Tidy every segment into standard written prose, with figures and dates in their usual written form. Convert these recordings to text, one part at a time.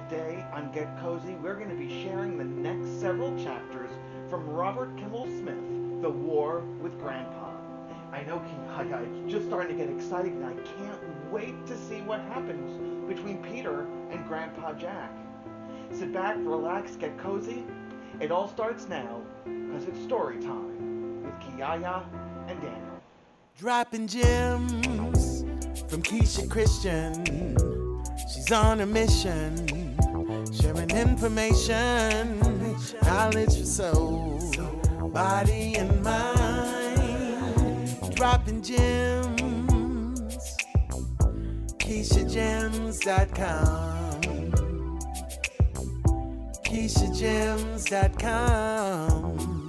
Today on Get Cozy, we're going to be sharing the next several chapters from Robert Kimmel Smith, The War with Grandpa. I know Kiyaya is just starting to get excited, and I can't wait to see what happens between Peter and Grandpa Jack. Sit back, relax, get cozy. It all starts now, because it's story time with Kiyaya and Daniel. Dropping gems from Keisha Christian. She's on a mission, sharing information, knowledge for soul, body and mind. Dropping gems, KeishaGems.com, KeishaGems.com.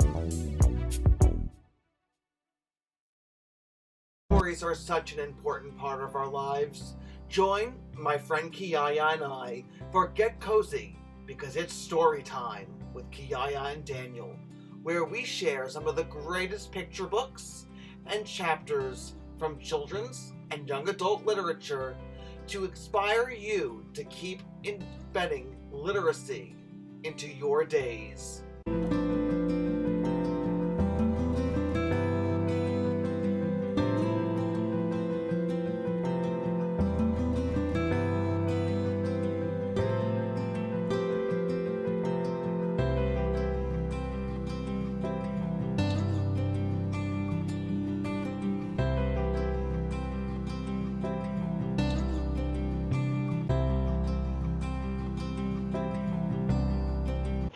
Stories are such an important part of our lives. Join my friend Kiyaya and I for Get Cozy, because it's story time with Kiyaya and Daniel, where we share some of the greatest picture books and chapters from children's and young adult literature to inspire you to keep embedding literacy into your days.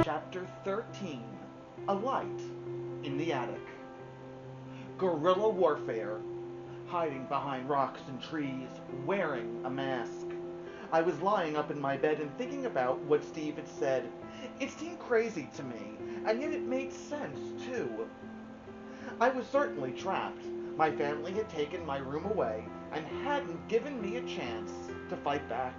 Chapter 13, A Light in the Attic. Guerrilla warfare, hiding behind rocks and trees, wearing a mask. I was lying up in my bed and thinking about what Steve had said. It seemed crazy to me, and yet it made sense, too. I was certainly trapped. My family had taken my room away and hadn't given me a chance to fight back.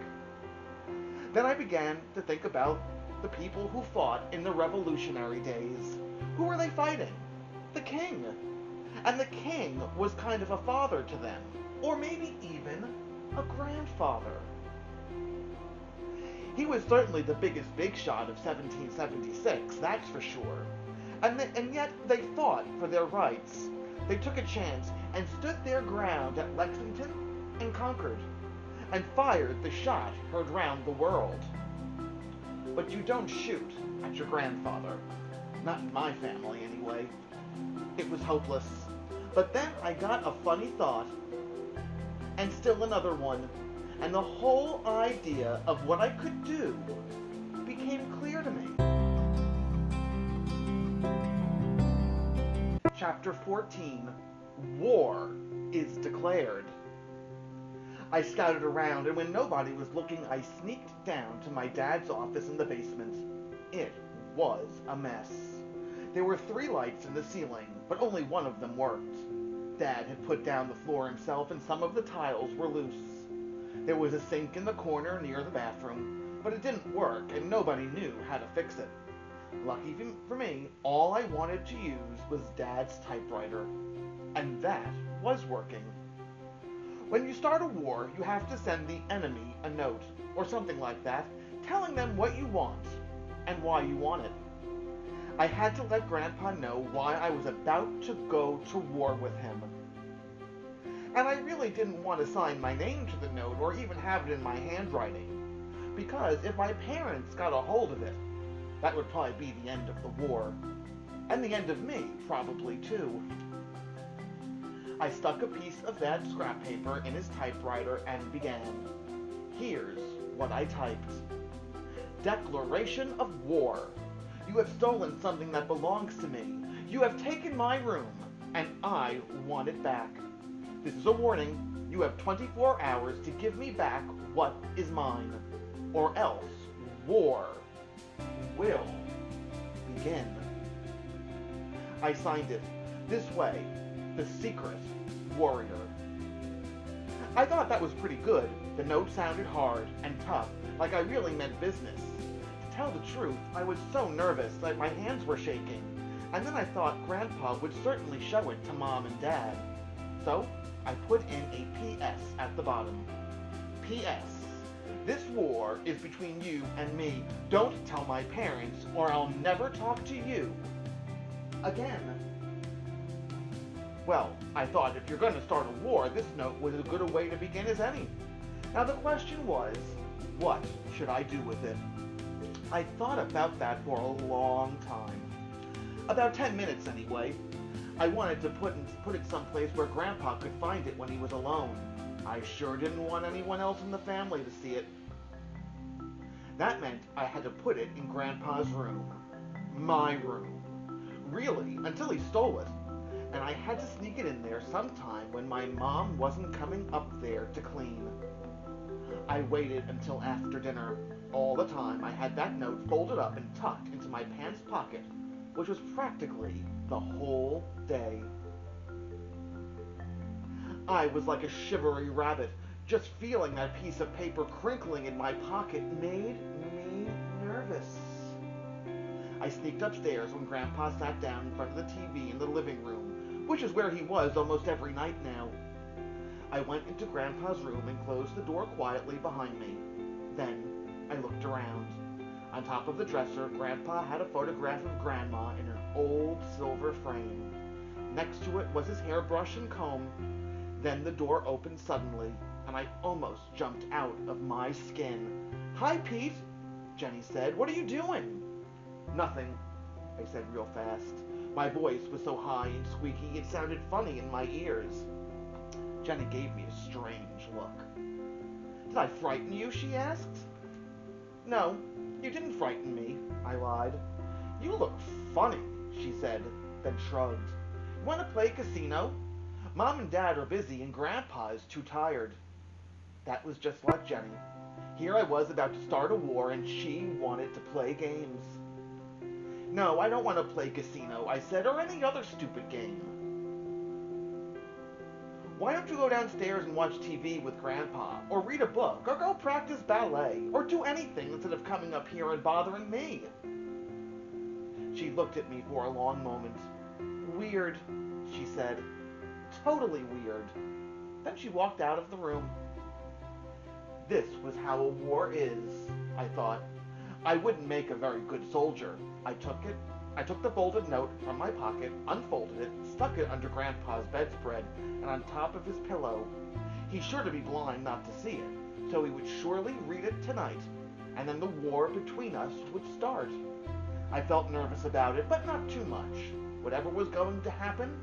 Then I began to think about the people who fought in the Revolutionary days. Who were they fighting? The king. And the king was kind of a father to them, or maybe even a grandfather. He was certainly the biggest big shot of 1776, that's for sure. And yet they fought for their rights. They took a chance and stood their ground at Lexington and conquered, and fired the shot heard round the world. But you don't shoot at your grandfather. Not in my family, anyway. It was hopeless. But then I got a funny thought, and still another one, and the whole idea of what I could do became clear to me. Chapter 14, War is Declared. I scouted around, and when nobody was looking, I sneaked down to my dad's office in the basement. It was a mess. There were 3 lights in the ceiling, but only one of them worked. Dad had put down the floor himself, and some of the tiles were loose. There was a sink in the corner near the bathroom, but it didn't work, and nobody knew how to fix it. Lucky for me, all I wanted to use was Dad's typewriter, and that was working. When you start a war, you have to send the enemy a note, or something like that, telling them what you want, and why you want it. I had to let Grandpa know why I was about to go to war with him. And I really didn't want to sign my name to the note, or even have it in my handwriting, because if my parents got a hold of it, that would probably be the end of the war. And the end of me, probably, too. I stuck a piece of that scrap paper in his typewriter and began. Here's what I typed. Declaration of war. You have stolen something that belongs to me. You have taken my room, and I want it back. This is a warning. You have 24 hours to give me back what is mine, or else war will begin. I signed it. This way, the secret warrior. I thought that was pretty good. The note sounded hard and tough, like I really meant business. To tell the truth, I was so nervous that my hands were shaking, and then I thought Grandpa would certainly show it to Mom and Dad. So I put in a P.S. at the bottom. P.S. This war is between you and me. Don't tell my parents, or I'll never talk to you again. Well, I thought if you're going to start a war, this note was as good a way to begin as any. Now the question was, what should I do with it? I thought about that for a long time. About 10 minutes anyway. I wanted to put it someplace where Grandpa could find it when he was alone. I sure didn't want anyone else in the family to see it. That meant I had to put it in Grandpa's room. My room. Really, until he stole it. And I had to sneak it in there sometime when my mom wasn't coming up there to clean. I waited until after dinner. All the time I had that note folded up and tucked into my pants pocket, which was practically the whole day. I was like a shivery rabbit. Just feeling that piece of paper crinkling in my pocket made me nervous. I sneaked upstairs when Grandpa sat down in front of the TV in the living room, which is where he was almost every night now. I went into Grandpa's room and closed the door quietly behind me. Then I looked around. On top of the dresser, Grandpa had a photograph of Grandma in an old silver frame. Next to it was his hairbrush and comb. Then the door opened suddenly, and I almost jumped out of my skin. "Hi, Pete," Jenny said. "What are you doing?" "Nothing," I said real fast. My voice was so high and squeaky it sounded funny in my ears. Jenny gave me a strange look. "Did I frighten you?" she asked. "No, you didn't frighten me," I lied. "You look funny," she said, then shrugged. "You want to play casino? Mom and Dad are busy and Grandpa is too tired." That was just like Jenny. Here I was about to start a war and she wanted to play games. "No, I don't want to play casino," I said, "or any other stupid game." "Why don't you go downstairs and watch TV with Grandpa, or read a book, or go practice ballet, or do anything instead of coming up here and bothering me?" She looked at me for a long moment. "Weird," she said. "Totally weird." Then she walked out of the room. This was how a war is, I thought. I wouldn't make a very good soldier. I took the folded note from my pocket, unfolded it, stuck it under Grandpa's bedspread, and on top of his pillow. He's sure to be blind not to see it, so he would surely read it tonight, and then the war between us would start. I felt nervous about it, but not too much. Whatever was going to happen,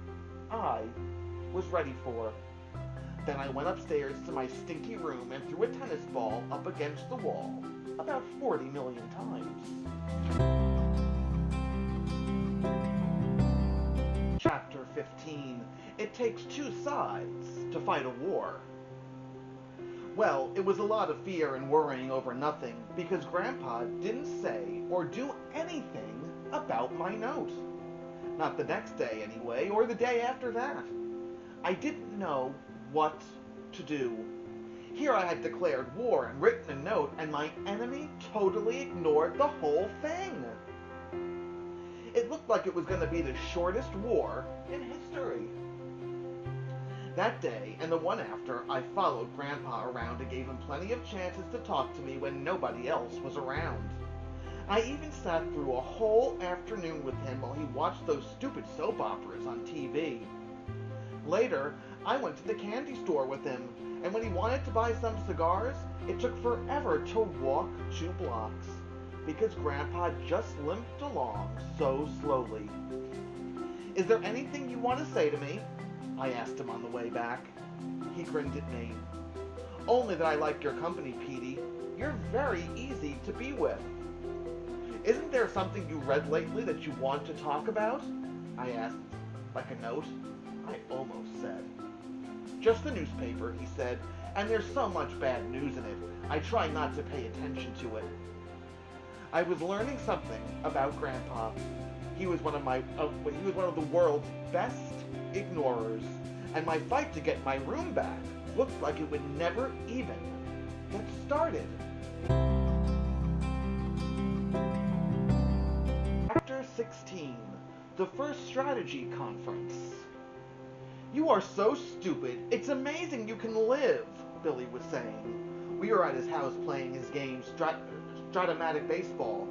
I was ready for. Then I went upstairs to my stinky room and threw a tennis ball up against the wall about 40 million times. Chapter 15. It takes two sides to fight a war. Well, it was a lot of fear and worrying over nothing because Grandpa didn't say or do anything about my note. Not the next day anyway, or the day after that. I didn't know what to do. Here I had declared war and written a note, and my enemy totally ignored the whole thing. It looked like it was going to be the shortest war in history. That day, and the one after, I followed Grandpa around and gave him plenty of chances to talk to me when nobody else was around. I even sat through a whole afternoon with him while he watched those stupid soap operas on TV. Later, I went to the candy store with him, and when he wanted to buy some cigars, it took forever to walk 2 blocks, because Grandpa just limped along so slowly. "Is there anything you want to say to me?" I asked him on the way back. He grinned at me. "Only that I like your company, Petey. You're very easy to be with." "Isn't there something you read lately that you want to talk about?" I asked. "Like a note?" I almost said. "Just the newspaper," he said, "and there's so much bad news in it. I try not to pay attention to it." I was learning something about Grandpa. He was one of the world's best ignorers, and my fight to get my room back looked like it would never even get started. Chapter 16. The First Strategy Conference. "You are so stupid. It's amazing you can live," Billy was saying. We were at his house playing his game, Stratomatic Baseball.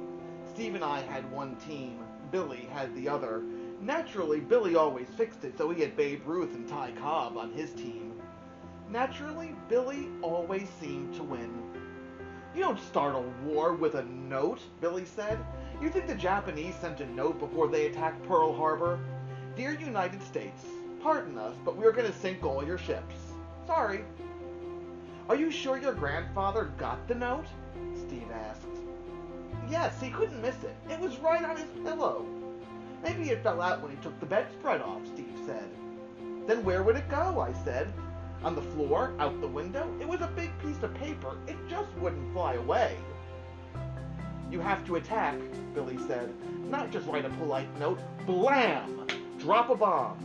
Steve and I had one team. Billy had the other. Naturally, Billy always fixed it, so he had Babe Ruth and Ty Cobb on his team. Naturally, Billy always seemed to win. "You don't start a war with a note," Billy said. "You think the Japanese sent a note before they attacked Pearl Harbor? Dear United States, pardon us, but we're going to sink all your ships. Sorry." "Are you sure your grandfather got the note?" Steve asked. "Yes, he couldn't miss it. It was right on his pillow." "Maybe it fell out when he took the bedspread off," Steve said. "Then where would it go?" I said. "On the floor? Out the window? It was a big piece of paper. It just wouldn't fly away." "You have to attack," Billy said. "Not just write a polite note. Blam! Drop a bomb.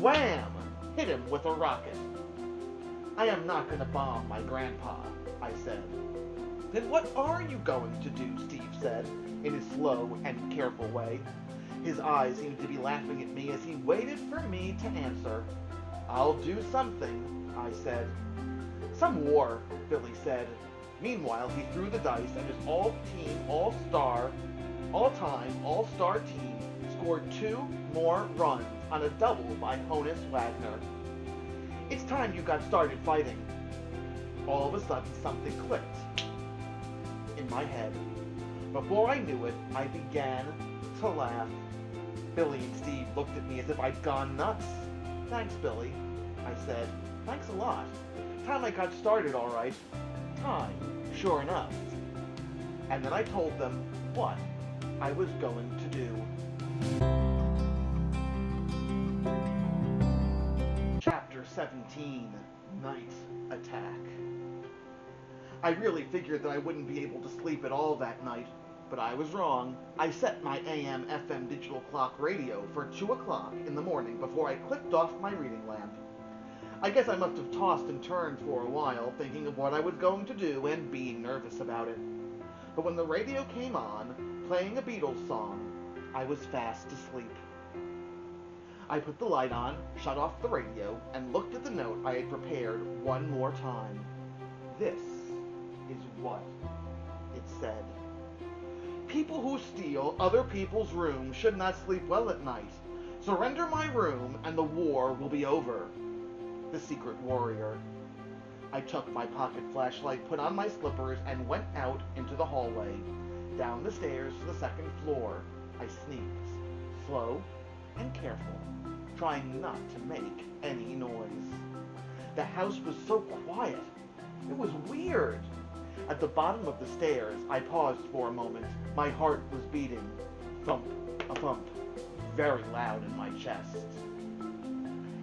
Wham! Hit him with a rocket." "I am not going to bomb my grandpa," I said. "Then what are you going to do?" Steve said, in his slow and careful way. His eyes seemed to be laughing at me as he waited for me to answer. "I'll do something," I said. "Some war," Billy said. Meanwhile, he threw the dice and his all-time all-star team scored 2 more runs on a double by Honus Wagner. "It's time you got started fighting." All of a sudden, something clicked in my head. Before I knew it, I began to laugh. Billy and Steve looked at me as if I'd gone nuts. "Thanks, Billy," I said. "Thanks a lot. Time I got started, all right. Time, sure enough." And then I told them what I was going to do. Chapter 17, Night Attack. I really figured that I wouldn't be able to sleep at all that night, but I was wrong. I set my AM/FM digital clock radio for 2 o'clock in the morning before I clicked off my reading lamp. I guess I must have tossed and turned for a while, thinking of what I was going to do and being nervous about it. But when the radio came on, playing a Beatles song, I was fast asleep. I put the light on, shut off the radio, and looked at the note I had prepared one more time. This is what it said. "People who steal other people's rooms should not sleep well at night. Surrender my room and the war will be over. The Secret Warrior." I took my pocket flashlight, put on my slippers, and went out into the hallway. Down the stairs to the second floor, I sneaked, slow and careful, trying not to make any noise. The house was so quiet. It was weird. At the bottom of the stairs, I paused for a moment. My heart was beating. Thump, a thump, very loud in my chest.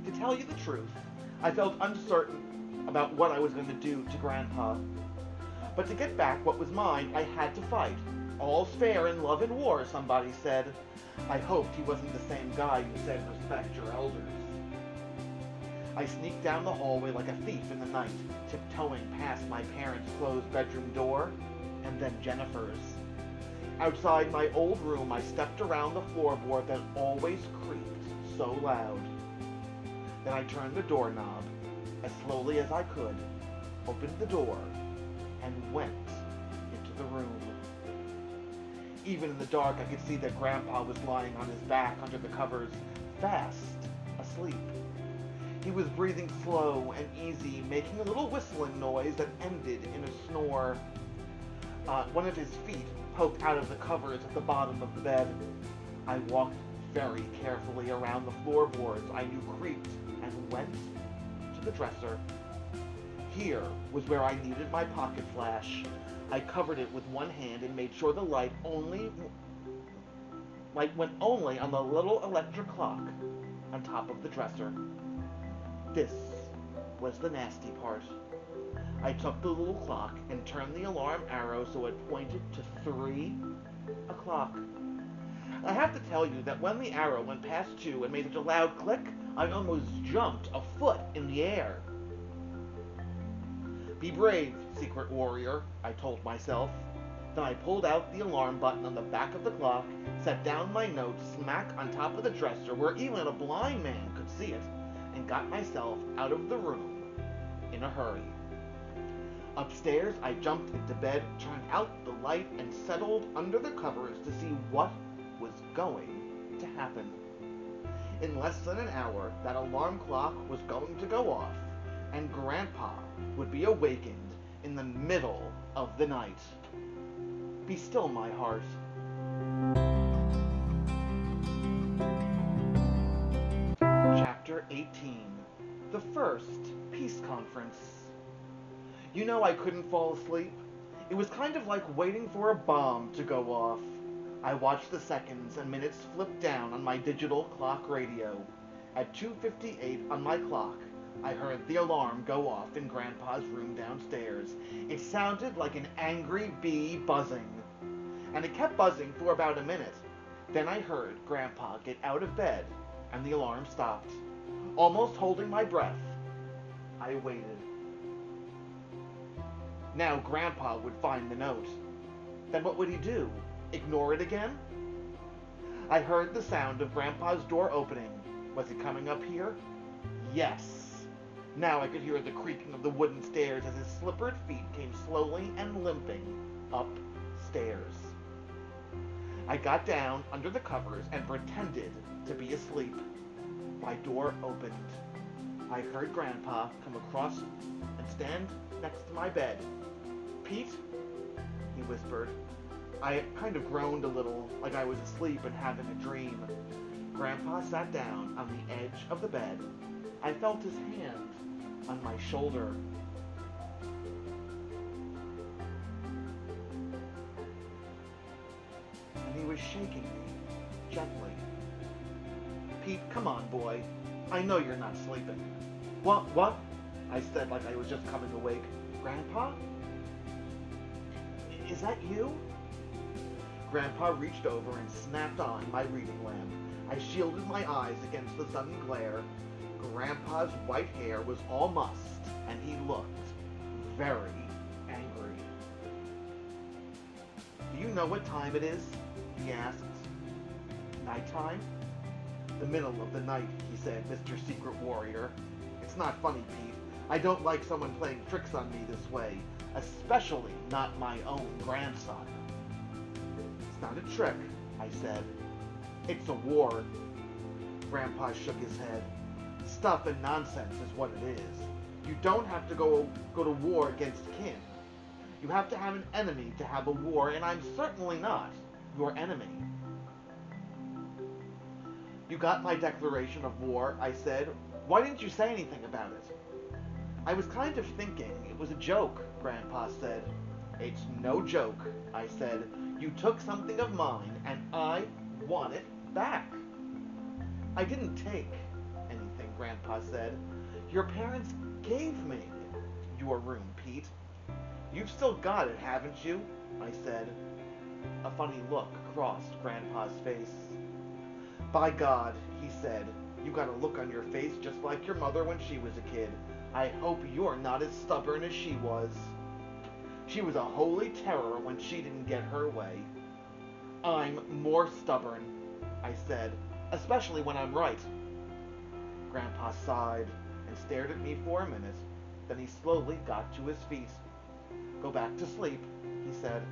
To tell you the truth, I felt uncertain about what I was going to do to Grandpa. But to get back what was mine, I had to fight. All's fair in love and war, somebody said. I hoped he wasn't the same guy who said respect your elders. I sneaked down the hallway like a thief in the night, tiptoeing past my parents' closed bedroom door, and then Jennifer's. Outside my old room, I stepped around the floorboard that always creaked so loud. Then I turned the doorknob, as slowly as I could, opened the door, and went into the room. Even in the dark, I could see that Grandpa was lying on his back under the covers, fast asleep. He was breathing slow and easy, making a little whistling noise that ended in a snore. One of his feet poked out of the covers at the bottom of the bed. I walked very carefully around the floorboards I knew creaked and went to the dresser. Here was where I needed my pocket flash. I covered it with one hand and made sure the light went only on the little electric clock on top of the dresser. This was the nasty part. I took the little clock and turned the alarm arrow so it pointed to 3 o'clock. I have to tell you that when the arrow went past 2 and made such a loud click, I almost jumped a foot in the air. Be brave, Secret Warrior, I told myself. Then I pulled out the alarm button on the back of the clock, set down my note smack on top of the dresser where even a blind man could see it, and got myself out of the room in a hurry. Upstairs, I jumped into bed, turned out the light, and settled under the covers to see what was going to happen. In less than an hour, that alarm clock was going to go off, and Grandpa would be awakened in the middle of the night. Be still, my heart. Chapter 18. The First Peace Conference. You know, I couldn't fall asleep. It was kind of like waiting for a bomb to go off. I watched the seconds and minutes flip down on my digital clock radio. At 2:58 on my clock, I heard the alarm go off in Grandpa's room downstairs. It sounded like an angry bee buzzing. And it kept buzzing for about a minute. Then I heard Grandpa get out of bed, and the alarm stopped. Almost holding my breath, I waited. Now Grandpa would find the note. Then what would he do? Ignore it again? I heard the sound of Grandpa's door opening. Was he coming up here? Yes. Now I could hear the creaking of the wooden stairs as his slippered feet came slowly and limping upstairs. I got down under the covers and pretended to be asleep. My door opened. I heard Grandpa come across and stand next to my bed. Pete, he whispered. I kind of groaned a little, like I was asleep and having a dream. Grandpa sat down on the edge of the bed. I felt his hand on my shoulder. And he was shaking me gently. Pete, come on, boy. I know you're not sleeping. What? I said like I was just coming awake. Grandpa? Is that you? Grandpa reached over and snapped on my reading lamp. I shielded my eyes against the sudden glare. Grandpa's white hair was all mussed, and he looked very angry. Do you know what time it is? He asked. Nighttime? The middle of the night, he said, Mr. Secret Warrior. It's not funny, Pete. I don't like someone playing tricks on me this way, especially not my own grandson. It's not a trick, I said. It's a war. Grandpa shook his head. Stuff and nonsense is what it is. You don't have to go to war against kin. You have to have an enemy to have a war, and I'm certainly not your enemy. You got my declaration of war, I said. Why didn't you say anything about it? I was kind of thinking it was a joke, Grandpa said. It's no joke, I said. You took something of mine, and I want it back. I didn't take anything, Grandpa said. Your parents gave me your room, Pete. You've still got it, haven't you? I said. A funny look crossed Grandpa's face. By God, he said, you got a look on your face just like your mother when she was a kid. I hope you're not as stubborn as she was. She was a holy terror when she didn't get her way. I'm more stubborn, I said, especially when I'm right. Grandpa sighed and stared at me for a minute. Then he slowly got to his feet. Go back to sleep, he said.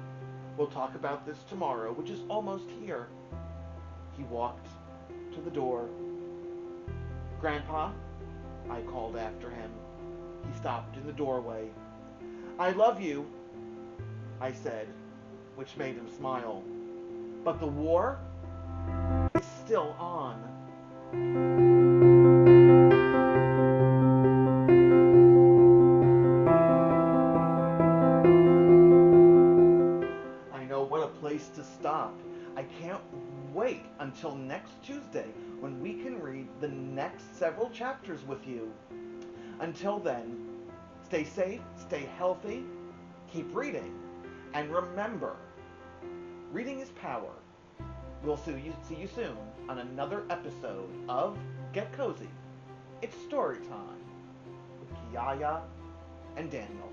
We'll talk about this tomorrow, which is almost here. He walked to the door. Grandpa, I called after him. He stopped in the doorway. I love you, I said, which made him smile. But the war is still on. I know, what a place to stop. I can't wait until next Tuesday when we can read the next several chapters with you. Until then, stay safe, stay healthy, keep reading, and remember, reading is power. We'll see you soon on another episode of Get Cozy. It's story time with Kiyaya and Daniel.